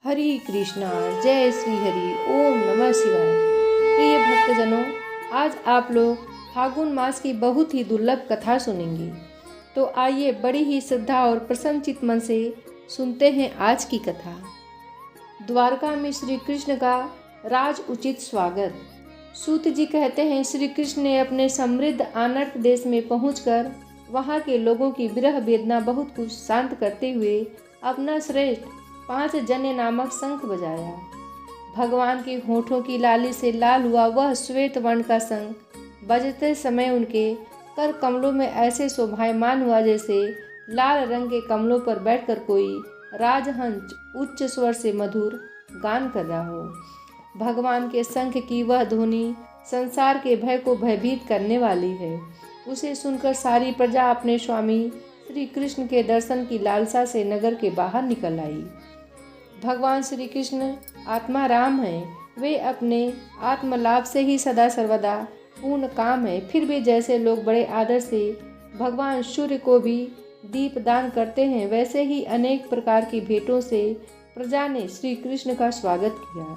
हरि कृष्णा, जय श्री हरि, ओम नमः शिवाय। प्रिय भक्तजनों, आज आप लोग फागुन मास की बहुत ही दुर्लभ कथा सुनेंगे। तो आइए बड़ी ही श्रद्धा और प्रसन्नचित मन से सुनते हैं आज की कथा। द्वारका में श्री कृष्ण का राज उचित स्वागत। सूत जी कहते हैं, श्री कृष्ण ने अपने समृद्ध आनर्त देश में पहुंचकर वहां के लोगों की विरह वेदना बहुत कुछ शांत करते हुए अपना श्रेष्ठ 5 जन्य नामक शंख बजाया। भगवान के होठों की लाली से लाल हुआ वह श्वेत वर्ण का शंख बजते समय उनके कर कमलों में ऐसे शोभायमान हुआ जैसे लाल रंग के कमलों पर बैठकर कोई राजहंस उच्च स्वर से मधुर गान कर रहा हो। भगवान के शंख की वह ध्वनि संसार के भय को भयभीत करने वाली है। उसे सुनकर सारी प्रजा अपने स्वामी श्री कृष्ण के दर्शन की लालसा से नगर के बाहर निकल आई। भगवान श्री कृष्ण आत्मा राम हैं। वे अपने आत्मलाभ से ही सदा सर्वदा पूर्ण काम है। फिर भी जैसे लोग बड़े आदर से भगवान सूर्य को भी दीप दान करते हैं, वैसे ही अनेक प्रकार की भेंटों से प्रजा ने श्री कृष्ण का स्वागत किया।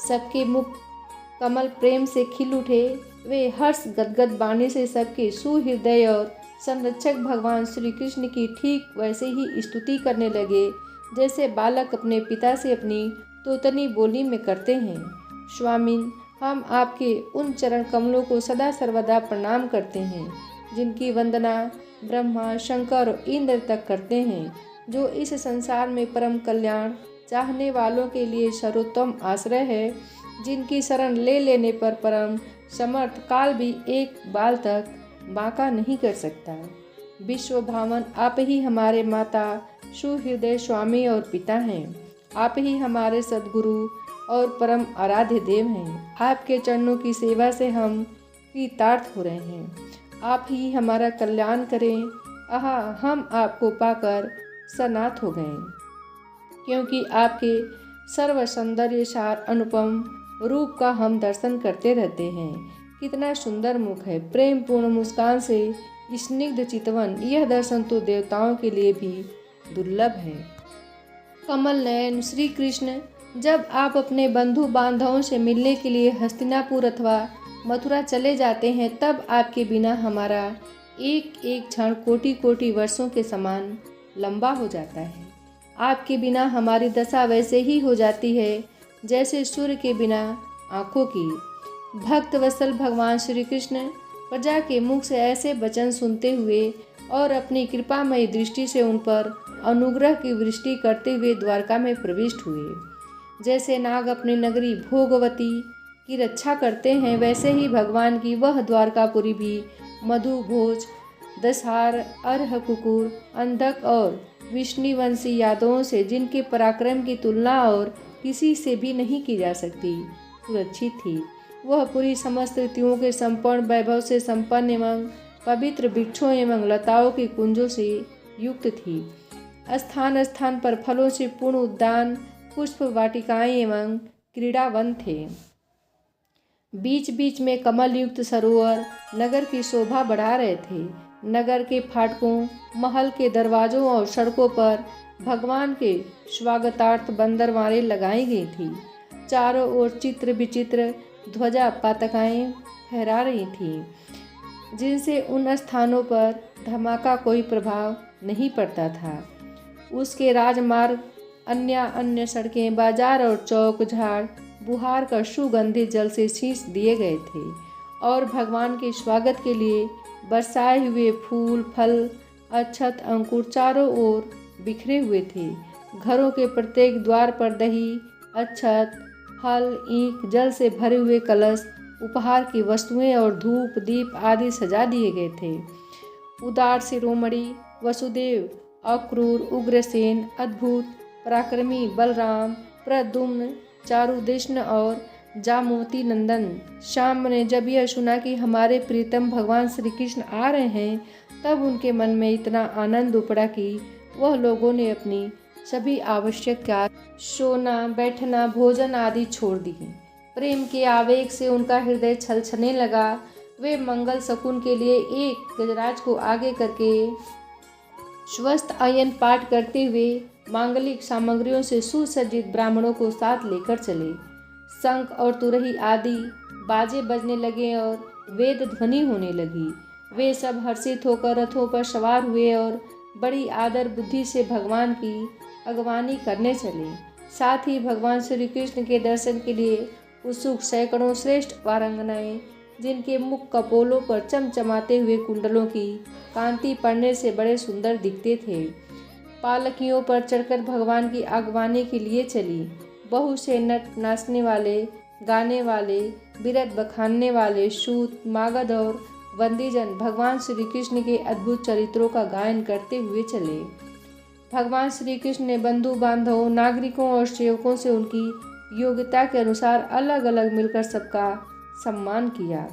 सबके मुख कमल प्रेम से खिल उठे। वे हर्ष गदगद वाणी से सबके सुहृदय और संरक्षक भगवान श्री कृष्ण की ठीक वैसे ही स्तुति करने लगे जैसे बालक अपने पिता से अपनी तोतनी बोली में करते हैं। स्वामिन, हम आपके उन चरण कमलों को सदा सर्वदा प्रणाम करते हैं जिनकी वंदना ब्रह्मा, शंकर और इंद्र तक करते हैं, जो इस संसार में परम कल्याण चाहने वालों के लिए सर्वोत्तम आश्रय है, जिनकी शरण ले लेने पर परम समर्थ काल भी एक बाल तक बांका नहीं कर सकता। विश्व भावन आप ही हमारे माता सुहृदय स्वामी और पिता हैं। आप ही हमारे सद्गुरु और परम आराध्य देव हैं। आपके चरणों की सेवा से हम कृतार्थ हो रहे हैं। आप ही हमारा कल्याण करें। आहा, हम आपको पाकर सनाथ हो गए, क्योंकि आपके सर्व सौंदर्य सार अनुपम रूप का हम दर्शन करते रहते हैं। कितना सुंदर मुख है, प्रेम पूर्ण मुस्कान से स्निग्ध चितवन। यह दर्शन तो देवताओं के लिए भी दुर्लभ है। कमल नयन श्री कृष्ण, जब आप अपने बंधु बांधवों से मिलने के लिए हस्तिनापुर अथवा मथुरा चले जाते हैं, तब आपके बिना हमारा एक एक क्षण कोटि कोटि वर्षों के समान लंबा हो जाता है। आपके बिना हमारी दशा वैसे ही हो जाती है जैसे सूर्य के बिना आँखों की। भक्त वत्सल भगवान श्री कृष्ण प्रजा के मुख से ऐसे वचन सुनते हुए और अपनी कृपामयी दृष्टि से उन पर अनुग्रह की वृष्टि करते हुए द्वारका में प्रविष्ट हुए। जैसे नाग अपनी नगरी भोगवती की रक्षा करते हैं, वैसे ही भगवान की वह द्वारकापुरी भी मधु, भोज, दशहार, अर्ह, कुकुर, अंधक और विष्णुवंशी यादवों से, जिनके पराक्रम की तुलना और किसी से भी नहीं की जा सकती, सुरक्षित थी। वह पूरी समस्त ऋतुओं के संपूर्ण वैभव से संपन्न एवं पवित्र वृक्षों एवं लताओं के कुंजों से युक्त थी। स्थान स्थान पर फलों से पूर्ण उद्यान, पुष्प वाटिकाएं एवं क्रीड़ावन थे। बीच बीच में कमल युक्त सरोवर नगर की शोभा बढ़ा रहे थे। नगर के फाटकों, महल के दरवाजों और सड़कों पर भगवान के स्वागतार्थ बंदरवारें लगाई गई थी। चारों ओर चित्र विचित्र ध्वजा पताकाएं फहरा रही थीं, जिनसे उन स्थानों पर धमाका कोई प्रभाव नहीं पड़ता था। उसके राजमार्ग, अन्य सड़कें, बाजार और चौक झाड़ बुहार का सुगंधित जल से सींच दिए गए थे और भगवान के स्वागत के लिए बरसाए हुए फूल, फल, अक्षत, अंकुर चारों ओर बिखरे हुए थे। घरों के प्रत्येक द्वार पर दही, अक्षत, फल, ईंख, जल से भरे हुए कलश, उपहार की वस्तुएं और धूप दीप आदि सजा दिए गए थे। उदार शिरोमणि वसुदेव, अक्रूर, उग्रसेन, अद्भुत पराक्रमी बलराम, प्रद्युम्न, चारुदेशन और जामवती नंदन श्याम ने जब यह सुना कि हमारे प्रीतम भगवान श्री कृष्ण आ रहे हैं, तब उनके मन में इतना आनंद उपड़ा कि वह लोगों ने अपनी सभी आवश्यक कार्य, सोना, बैठना, भोजन आदि छोड़ दिए। प्रेम के आवेग से उनका हृदय छलछलने लगा। वे मंगल शकुन के लिए एक गजराज को आगे करके स्वस्थ आयन पाठ करते हुए मांगलिक सामग्रियों से सुसज्जित ब्राह्मणों को साथ लेकर चले। शंख और तुरही आदि बाजे बजने लगे और वेद ध्वनि होने लगी। वे सब हर्षित होकर रथों पर सवार हुए और बड़ी आदर बुद्धि से भगवान की अगवानी करने चले। साथ ही भगवान श्री कृष्ण के दर्शन के लिए उत्सुक सैकड़ों श्रेष्ठ वारंगनाएं, जिनके मुख कपोलों पर चमचमाते हुए कुंडलों की कांति पड़ने से बड़े सुंदर दिखते थे, पालकियों पर चढ़कर भगवान की अगवानी के लिए चली। बहुत से नट, नाचने वाले, गाने वाले, बिरत बखानने वाले, सूत, मागध और बंदीजन भगवान श्री कृष्ण के अद्भुत चरित्रों का गायन करते हुए चले। भगवान श्री कृष्ण ने बंधु बांधवों, नागरिकों और सेवकों से उनकी योग्यता के अनुसार अलग अलग मिलकर सबका सम्मान किया।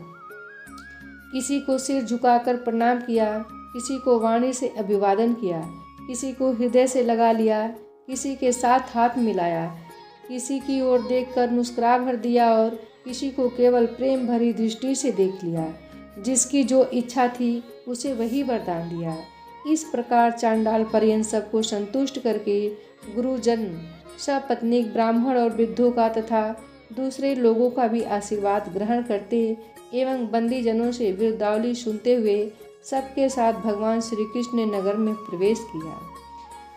किसी को सिर झुकाकर प्रणाम किया, किसी को वाणी से अभिवादन किया, किसी को हृदय से लगा लिया, किसी के साथ हाथ मिलाया, किसी की ओर देखकर मुस्कुरा भर दिया और किसी को केवल प्रेम भरी दृष्टि से देख लिया। जिसकी जो इच्छा थी उसे वही वरदान दिया। इस प्रकार चांडाल पर्यंत सबको संतुष्ट करके गुरुजन, सपत्नीक ब्राह्मण और वृद्धों का तथा दूसरे लोगों का भी आशीर्वाद ग्रहण करते एवं बंदीजनों से बिरदावली सुनते हुए सबके साथ भगवान श्री कृष्ण ने नगर में प्रवेश किया।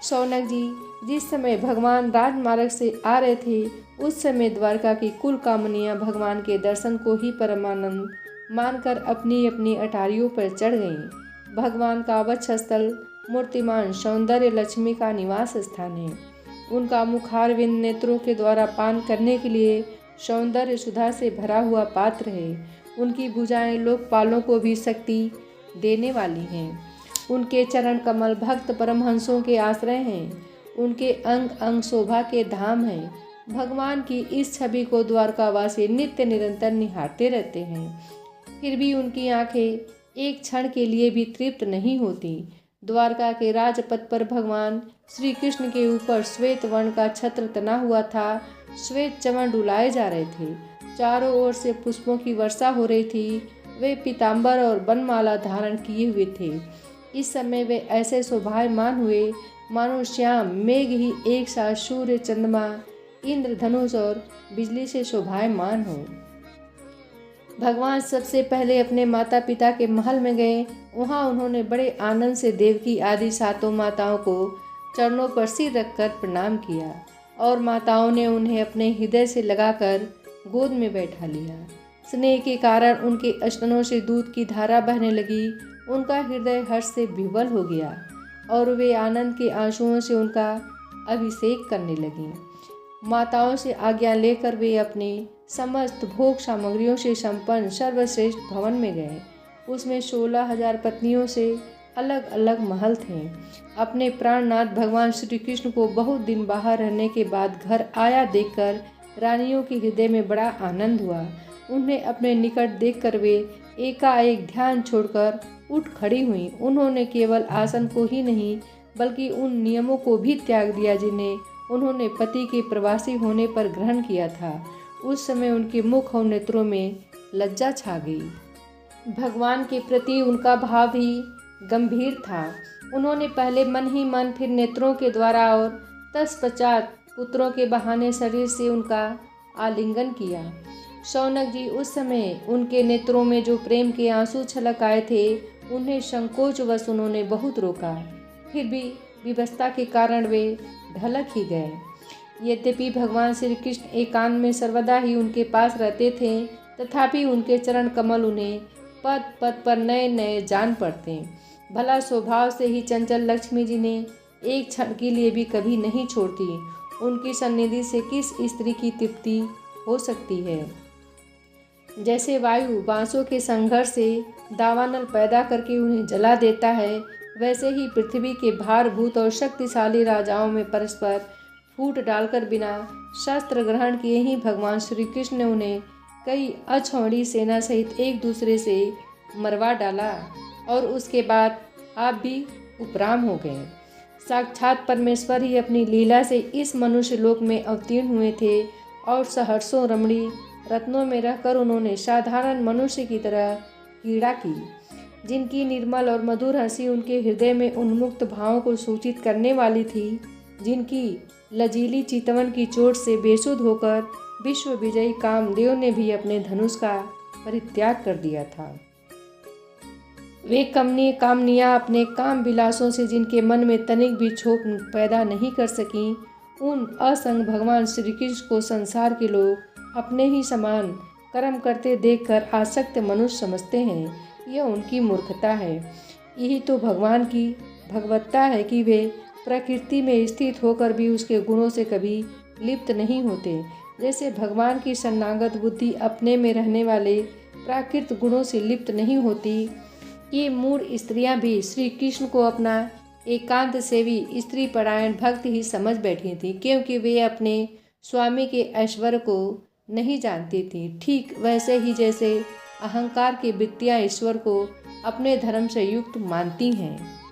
शौनक जी, जिस समय भगवान राजमार्ग से आ रहे थे उस समय द्वारका की कुल कामनियाँ भगवान के दर्शन को ही परमानंद मानकर अपनी अपनी अटारियों पर चढ़ गईं। भगवान का वक्षस्थल मूर्तिमान सौंदर्य लक्ष्मी का निवास स्थान है। उनका मुखारविंद नेत्रों के द्वारा पान करने के लिए सौंदर्य सुधा से भरा हुआ पात्र है। उनकी भुजाएं लोकपालों को भी शक्ति देने वाली हैं। उनके चरण कमल भक्त परमहंसों के आश्रय हैं। उनके अंग अंग शोभा के धाम हैं। भगवान की इस छवि को द्वारकावासी नित्य निरंतर निहारते रहते हैं, फिर भी उनकी आंखें एक क्षण के लिए भी तृप्त नहीं होती। द्वारका के राजपथ पर भगवान श्री कृष्ण के ऊपर श्वेत वर्ण का छत्र तना हुआ था। श्वेत चमन डुलाए जा रहे थे। चारों ओर से पुष्पों की वर्षा हो रही थी। वे पीताम्बर और बनमाला धारण किए हुए थे। इस समय वे ऐसे शोभायमान हुए मानो श्याम मेघ ही एक साथ सूर्य, चंद्रमा, इंद्रधनुष और बिजली से शोभायमान हो। भगवान सबसे पहले अपने माता पिता के महल में गए। वहाँ उन्होंने बड़े आनंद से देवकी आदि सातों माताओं को चरणों पर सिर रखकर प्रणाम किया और माताओं ने उन्हें अपने हृदय से लगाकर गोद में बैठा लिया। स्नेह के कारण उनके स्तनों से दूध की धारा बहने लगी। उनका हृदय हर्ष से विह्वल हो गया और वे आनंद के आंसुओं से उनका अभिषेक करने लगीं। माताओं से आज्ञा लेकर वे अपने समस्त भोग सामग्रियों से संपन्न सर्वश्रेष्ठ भवन में गए। उसमें 16,000 पत्नियों से अलग अलग महल थे। अपने प्राणनाथ भगवान श्री कृष्ण को बहुत दिन बाहर रहने के बाद घर आया देखकर रानियों के हृदय में बड़ा आनंद हुआ। उन्हें अपने निकट देखकर वे एकाएक ध्यान छोड़कर उठ खड़ी हुई। उन्होंने केवल आसन को ही नहीं बल्कि उन नियमों को भी त्याग दिया जिन्हें उन्होंने पति के प्रवासी होने पर ग्रहण किया था। उस समय उनके मुख और नेत्रों में लज्जा छा गई। भगवान के प्रति उनका भाव भी गंभीर था। उन्होंने पहले मन ही मन, फिर नेत्रों के द्वारा और तत्पश्चात पुत्रों के बहाने शरीर से उनका आलिंगन किया। शौनक जी, उस समय उनके नेत्रों में जो प्रेम के आंसू छलक आए थे उन्हें संकोचवश उन्होंने बहुत रोका, फिर भी विवशता के कारण वे ढलक ही गए। यद्यपि भगवान श्री कृष्ण एकांत में सर्वदा ही उनके पास रहते थे, तथापि उनके चरण कमल उन्हें पद पद पर नए नए जान पड़ते। भला स्वभाव से ही चंचल लक्ष्मी जी ने एक क्षण के लिए भी कभी नहीं छोड़ती। उनकी सन्निधि से किस स्त्री की तृप्ति हो सकती है। जैसे वायु बांसों के संघर्ष से दावानल पैदा करके उन्हें जला देता है, वैसे ही पृथ्वी के भारभूत और शक्तिशाली राजाओं में परस्पर फूट डालकर बिना शस्त्र ग्रहण किए ही भगवान श्री कृष्ण ने उन्हें कई अछौड़ी सेना सहित एक दूसरे से मरवा डाला और उसके बाद आप भी उपराम हो गए। साक्षात परमेश्वर ही अपनी लीला से इस मनुष्य लोक में अवतीर्ण हुए थे और सहर्षों रमणी रत्नों में रहकर उन्होंने साधारण मनुष्य की तरह क्रीड़ा की। जिनकी निर्मल और मधुर हंसी उनके हृदय में उन्मुक्त भावों को सूचित करने वाली थी, जिनकी लजीली चितवन की चोट से बेसुध होकर विश्व विजयी कामदेव ने भी अपने धनुष का परित्याग कर दिया था। वे कामनियाँ अपने काम विलासों से जिनके मन में तनिक भी क्षोभ पैदा नहीं कर सकीं, उन असंग भगवान श्री कृष्ण को संसार के लोग अपने ही समान कर्म करते देखकर आसक्त मनुष्य समझते हैं। यह उनकी मूर्खता है। यही तो भगवान की भगवत्ता है कि वे प्रकृति में स्थित होकर भी उसके गुणों से कभी लिप्त नहीं होते। जैसे भगवान की शरणागत बुद्धि अपने में रहने वाले प्राकृत गुणों से लिप्त नहीं होती, ये मूढ़ स्त्रियां भी श्री कृष्ण को अपना एकांत सेवी स्त्री परायण भक्त ही समझ बैठी थी, क्योंकि वे अपने स्वामी के ऐश्वर्य को नहीं जानती थी। ठीक वैसे ही जैसे अहंकार की वृत्तियां ईश्वर को अपने धर्म से युक्त मानती हैं।